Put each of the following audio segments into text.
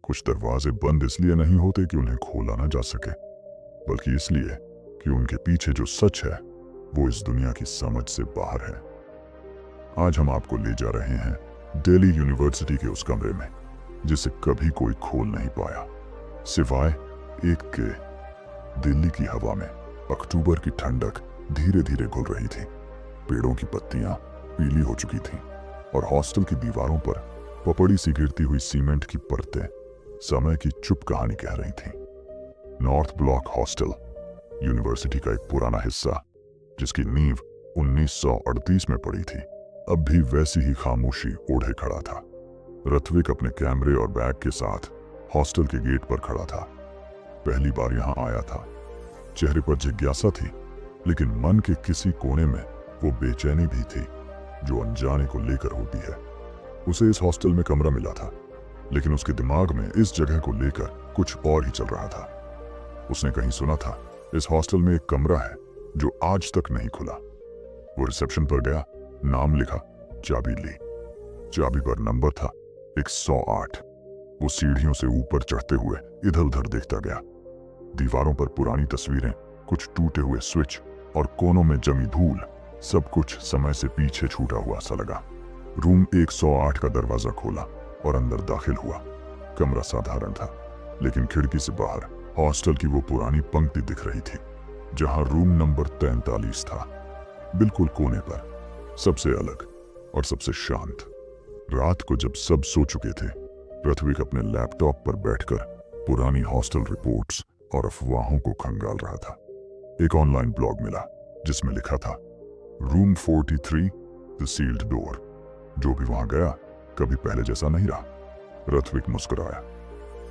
कुछ दरवाजे बंद इसलिए नहीं होते कि उन्हें खोला ना जा सके, बल्कि इसलिए कि उनके पीछे जो सच है वो इस दुनिया की समझ से बाहर है। आज हम आपको ले जा रहे हैं दिल्ली यूनिवर्सिटी के उस कमरे में जिसे कभी कोई खोल नहीं पाया, सिवाय एक के। दिल्ली की हवा में अक्टूबर की ठंडक धीरे धीरे घुल रही थी। पेड़ों की पत्तियां पीली हो चुकी थीं और हॉस्टल की दीवारों पर पपड़ी सी गिरती हुई सीमेंट की परतें समय की चुप कहानी कह रही थीं। नॉर्थ ब्लॉक हॉस्टल यूनिवर्सिटी का एक पुराना हिस्सा, जिसकी नींव 1938 में पड़ी थी, अब भी वैसी ही खामोशी ओढ़े खड़ा था। ऋत्विक अपने कैमरे और बैग के साथ हॉस्टल के गेट पर खड़ा था। पहली बार यहां आया था। चेहरे पर जिज्ञासा थी, लेकिन मन के किसी कोने में वो बेचैनी भी थी जो अनजाने को लेकर होती है। उसे इस हॉस्टल में कमरा मिला था, लेकिन उसके दिमाग में इस जगह को लेकर कुछ और ही चल रहा था। उसने कहीं सुना था इस हॉस्टल में एक कमरा है जो आज तक नहीं खुला। वो रिसेप्शन पर गया, नाम लिखा, चाबी ली। चाबी पर नंबर था 108। वो सीढ़ियों से ऊपर चढ़ते हुए इधर उधर देखता गया। दीवारों पर पुरानी तस्वीरें, कुछ टूटे हुए स्विच और कोनों में जमी धूल, सब कुछ समय से पीछे छूटा हुआ सा लगा। रूम 108 का दरवाजा खोला और अंदर दाखिल हुआ। कमरा साधारण था, लेकिन खिड़की से बाहर हॉस्टल की वो पुरानी पंक्ति दिख रही थी जहां रूम नंबर 43 था। बिल्कुल कोने पर, सबसे अलग और सबसे शांत। रात को जब सब सो चुके थे, ऋत्विक अपने लैपटॉप पर बैठकर पुरानी हॉस्टल रिपोर्ट्स और अफवाहों को खंगाल रहा था। एक ऑनलाइन ब्लॉग मिला जिसमें लिखा था, रूम 43 द सील्ड डोर। जो भी वहां गया कभी पहले जैसा नहीं रहा। ऋत्विक मुस्कुराया।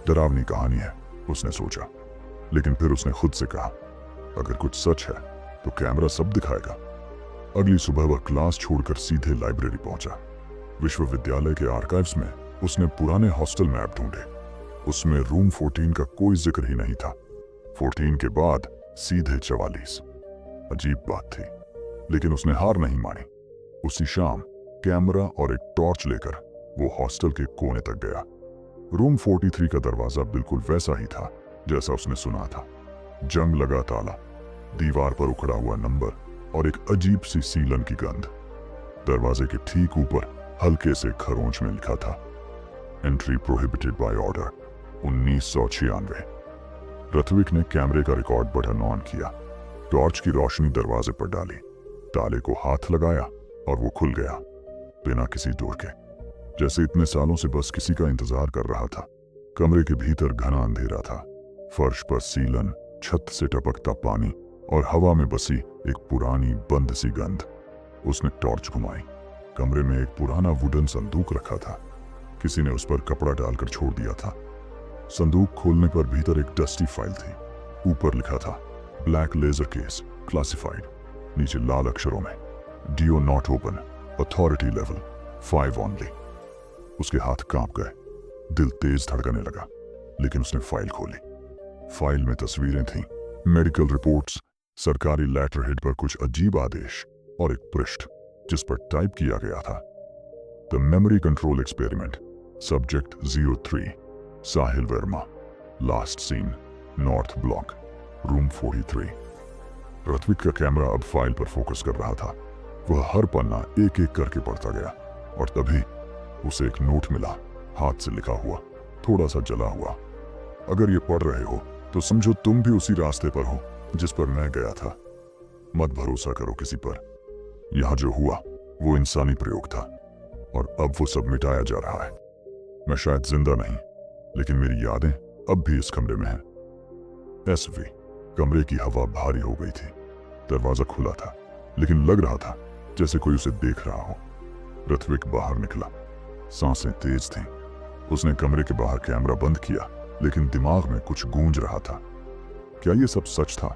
डरावनी कहानी है, उसने सोचा, लेकिन फिर उसने खुद से कहा, अगर कुछ सच है तो कैमरा सब दिखाएगा। अगली सुबह वह क्लास छोड़कर सीधे लाइब्रेरी पहुंचा। विश्वविद्यालय के आर्काइव्स में उसने पुराने हॉस्टल मैप ढूंढे। उसमें रूम 14 का कोई जिक्र ही नहीं था। 14 के बाद सीधे 44। अजीब बात थी, लेकिन उसने हार नहीं मानी। उसी शाम कैमरा और एक टॉर्च लेकर वो हॉस्टल के कोने तक गया। रूम 43 का दरवाजा बिल्कुल वैसा ही था जैसा उसने सुना था। जंग लगा ताला, दीवार पर उखड़ा हुआ नंबर और एक अजीब सी सीलन की गंध। दरवाजे के ठीक ऊपर हल्के से खरोंच में लिखा था, entry prohibited by order 1996। Ritvik ने कैमरे का रिकॉर्ड बटन ऑन किया, टॉर्च की रोशनी दरवाजे पर डाली, ताले को हाथ लगाया और वो खुल गया बिना किसी डोर के, जैसे इतने सालों से बस किसी का इंतजार कर रहा था। कमरे के भीतर घना अंधेरा था। फर्श पर सीलन, छत से टपकता पानी और हवा में बसी एक पुरानी बंद सी गंध। उसने टॉर्च घुमाई। कमरे में एक पुराना वुडन संदूक रखा था। किसी ने उस पर कपड़ा डालकर छोड़ दिया था। संदूक खोलने पर भीतर एक डस्टी फाइल थी। ऊपर लिखा था, ब्लैक लेजर केस क्लासिफाइड। नीचे लाल अक्षरों में, do not open, authority level 5 only. उसके हाथ कांप गए, दिल तेज धड़कने लगा, लेकिन उसने फाइल खोली। फाइल में तस्वीरें थीं, मेडिकल रिपोर्ट्स, सरकारी लेटर हेड पर कुछ अजीब आदेश और एक पृष्ठ जिस पर टाइप किया गया था, the memory control experiment, subject 03, Sahil Verma, last scene, north block, room 43। Ritvik का कैमरा अब फाइल पर फोकस कर रहा था। वह हर पन्ना एक एक करके पढ़ता गया और तभी उसे एक नोट मिला, हाथ से लिखा हुआ, थोड़ा सा जला हुआ। अगर ये पढ़ रहे हो तो समझो तुम भी उसी रास्ते पर हो जिस पर मैं गया था। मत भरोसा करो किसी पर। यहां जो हुआ वो इंसानी प्रयोग था और अब वो सब मिटाया जा रहा है। मैं शायद जिंदा नहीं, लेकिन मेरी यादें अब भी इस कमरे में हैं। एसवी। कमरे की हवा भारी हो गई थी। दरवाजा खुला था, लेकिन लग रहा था जैसे कोई उसे देख रहा हो। ऋत्विक बाहर निकला। सांसें तेज थीं। उसने कमरे के बाहर कैमरा बंद किया, लेकिन दिमाग में कुछ गूंज रहा था। क्या ये सब सच था?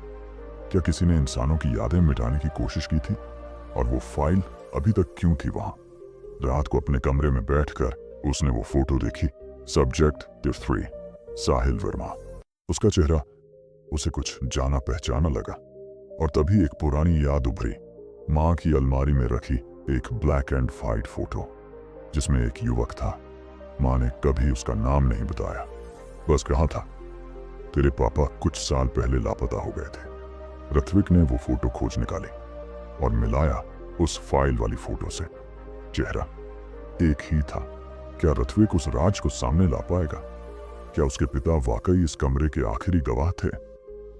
क्या किसी ने इंसानों की यादें मिटाने की कोशिश की थी? और वो फाइल अभी तक क्यों थी वहां? रात को अपने कमरे में बैठकर उसने वो फोटो देखी, सब्जेक्ट 3, साहिल वर्मा। उसका चेहरा उसे कुछ जाना पहचाना लगा और तभी एक पुरानी याद उभरी। मां की अलमारी में रखी एक ब्लैक एंड व्हाइट फोटो जिसमें एक युवक था। मां ने कभी उसका नाम नहीं बताया, बस कहाँ था? तेरे पापा कुछ साल पहले लापता हो गए थे। ऋत्विक ने वो फोटो खोज निकाली और मिलाया उस फाइल वाली फोटो से। चेहरा एक ही था। क्या ऋत्विक उस राज को सामने ला पाएगा? क्या उसके पिता वाकई इस कमरे के आखिरी गवाह थे?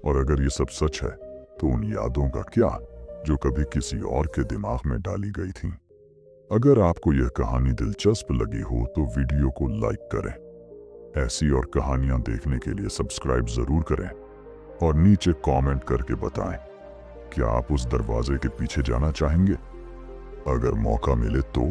और अगर ये सब सच है तो उन यादों का क्या जो कभी किसी और के दिमाग में डाली गई थी? अगर आपको यह कहानी दिलचस्प लगी हो तो वीडियो को लाइक करें। ऐसी और कहानियां देखने के लिए सब्सक्राइब जरूर करें और नीचे कमेंट करके बताएं, क्या आप उस दरवाजे के पीछे जाना चाहेंगे? अगर मौका मिले तो